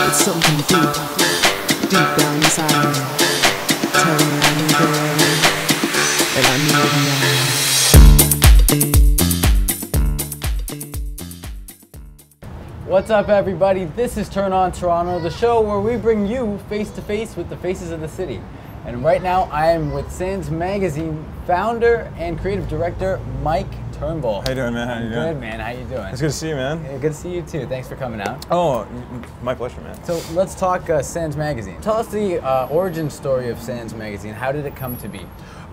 It's something deep, deep down inside. Tell me I need it, and I need it now. What's up, everybody? This is Turn On Toronto, the show where we bring you face to face with the faces of the city. And right now, I am with SANS Magazine founder and creative director Mike Turnbull. How you doing, man? How you doing? Good, man. How you doing? It's good to see you, man. Yeah, good to see you too. Thanks for coming out. Oh, my pleasure, man. So let's talk SANS Magazine. Tell us the origin story of SANS Magazine. How did it come to be?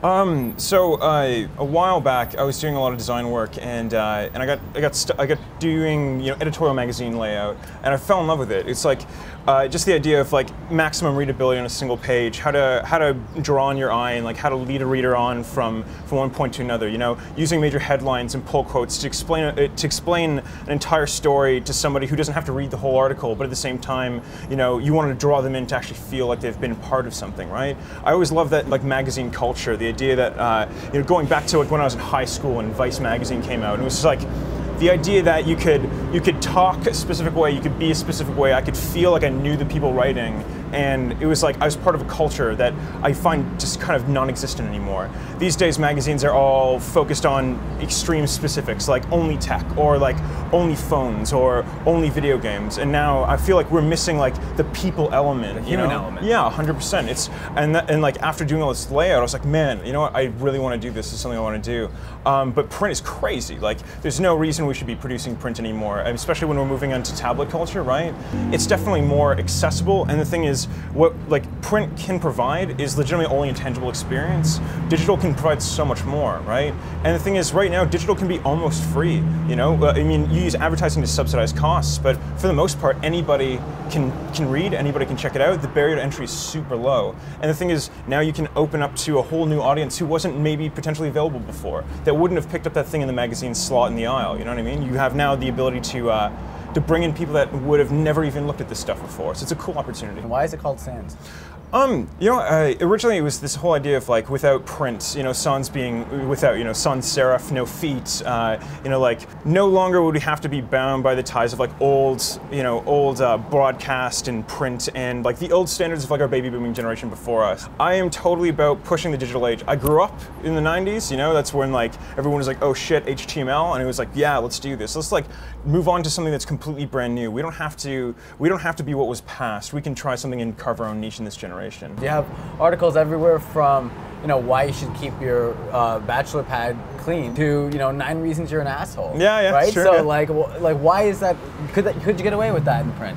A while back, I was doing a lot of design work, and I got doing editorial magazine layout, and I fell in love with it. It's like just the idea of like maximum readability on a single page, how to draw on your eye, and like how to lead a reader on from one point to another. You know, using major headlines and pull quotes to explain an entire story to somebody who doesn't have to read the whole article, but at the same time, you want to draw them in to actually feel like they've been part of something, right? I always love that like magazine culture, the idea that going back to like when I was in high school and Vice magazine came out, and it was just like the idea that you could talk a specific way, you could be a specific way. I could feel like I knew the people writing, and it was like I was part of a culture that I find just kind of non-existent anymore. These days, magazines are all focused on extreme specifics, like only tech, or like only phones, or only video games. And now I feel like we're missing like the people element, the human element. Yeah, 100%. And like after doing all this layout, I was like, man, you know what? I really want to do this. This is something I want to do. But print is crazy. Like, there's no reason we should be producing print anymore, especially when we're moving on to tablet culture, right? It's definitely more accessible, and the thing is, what like print can provide is legitimately only a tangible experience. Digital can provide so much more, right? And the thing is, right now, digital can be almost free, I mean, you use advertising to subsidize costs, but for the most part, anybody can read, anybody can check it out. The barrier to entry is super low. And the thing is, now you can open up to a whole new audience who wasn't maybe potentially available before, that wouldn't have picked up that thing in the magazine slot in the aisle, you know what I mean? You have now the ability to bring in people that would have never even looked at this stuff before. So it's a cool opportunity. And why is it called SANS? Originally it was this whole idea of like without print, sans being without, sans serif, no feet, like no longer would we have to be bound by the ties of like old broadcast and print and like the old standards of like our baby booming generation before us. I am totally about pushing the digital age. I grew up in the 90s, that's when like everyone was like, oh shit, HTML, and it was like, yeah, let's do this. Let's like move on to something that's completely brand new. We don't have to be what was past. We can try something and carve our own niche in this generation. You have articles everywhere from, why you should keep your bachelor pad clean to, 9 reasons you're an asshole. Yeah, right? Sure, so yeah. like why is that? Could you get away with that in print?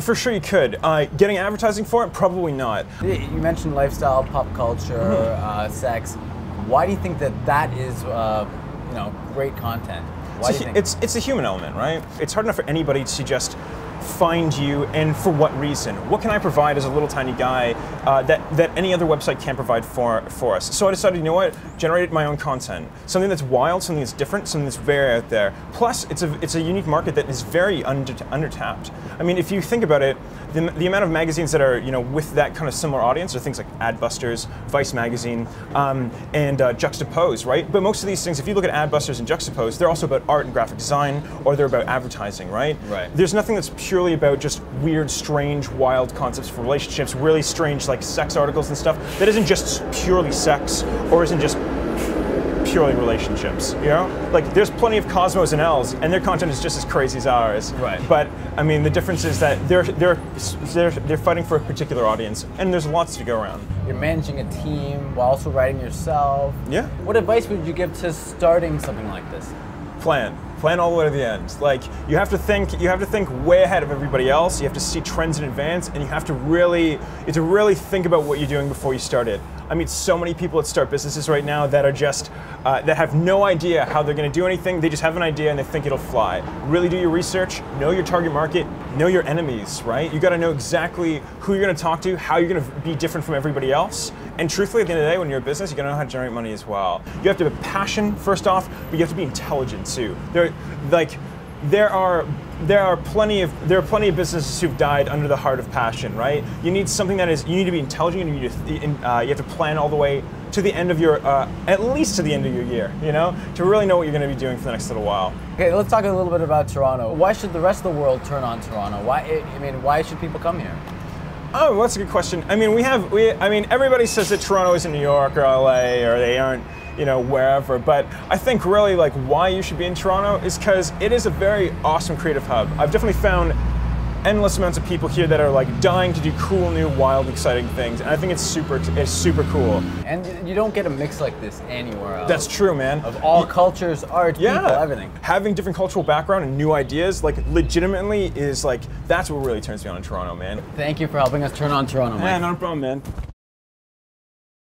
For sure you could. Getting advertising for it, probably not. You mentioned lifestyle, pop culture, sex. Why do you think that is, great content? Why do you think? It's a human element, right? It's hard enough for anybody to just find you, and for what reason? What can I provide as a little tiny guy that any other website can't provide for us? So I decided, you know what, generate my own content. Something that's wild, something that's different, something that's very out there. Plus, it's a unique market that is very undertapped. I mean, if you think about it, the amount of magazines that are with that kind of similar audience are things like Adbusters, Vice magazine, and Juxtapose, right? But most of these things, if you look at Adbusters and Juxtapose, they're also about art and graphic design, or they're about advertising, right? Right. There's nothing that's purely about just weird, strange, wild concepts for relationships, really strange like sex articles and stuff that isn't just purely sex or isn't just purely relationships, Like there's plenty of Cosmos and L's, and their content is just as crazy as ours. Right. But I mean, the difference is that they're fighting for a particular audience, and there's lots to go around. You're managing a team while also writing yourself. Yeah. What advice would you give to starting something like this? Plan all the way to the end. Like you have to think way ahead of everybody else. You have to see trends in advance, and you have to really think about what you're doing before you start it. I meet so many people that start businesses right now that are just that have no idea how they're going to do anything. They just have an idea and they think it'll fly. Really do your research. Know your target market. Know your enemies. Right? You got to know exactly who you're going to talk to, how you're going to be different from everybody else. And truthfully, at the end of the day, when you're a business, you got to know how to generate money as well. You have to have passion first off, but you have to be intelligent too. There are plenty of businesses who've died under the heart of passion, right? You need something that is, you need to be intelligent, you have to plan all the way to the end of your, at least to the end of your year, you know, to really know what you're going to be doing for the next little while. Okay, let's talk a little bit about Toronto. Why should the rest of the world turn on Toronto? Why should people come here? Oh, well, that's a good question. I mean, everybody says that Toronto isn't New York or LA or they aren't, you know, wherever. But I think really like why you should be in Toronto is because it is a very awesome creative hub. I've definitely found endless amounts of people here that are like dying to do cool, new, wild, exciting things, and I think it's super cool. And you don't get a mix like this anywhere else. That's true, man. Of all cultures, art, people, everything. Having different cultural background and new ideas, like legitimately, is like that's what really turns me on in Toronto, man. Thank you for helping us turn on Toronto, Mike. Yeah, not a problem, man.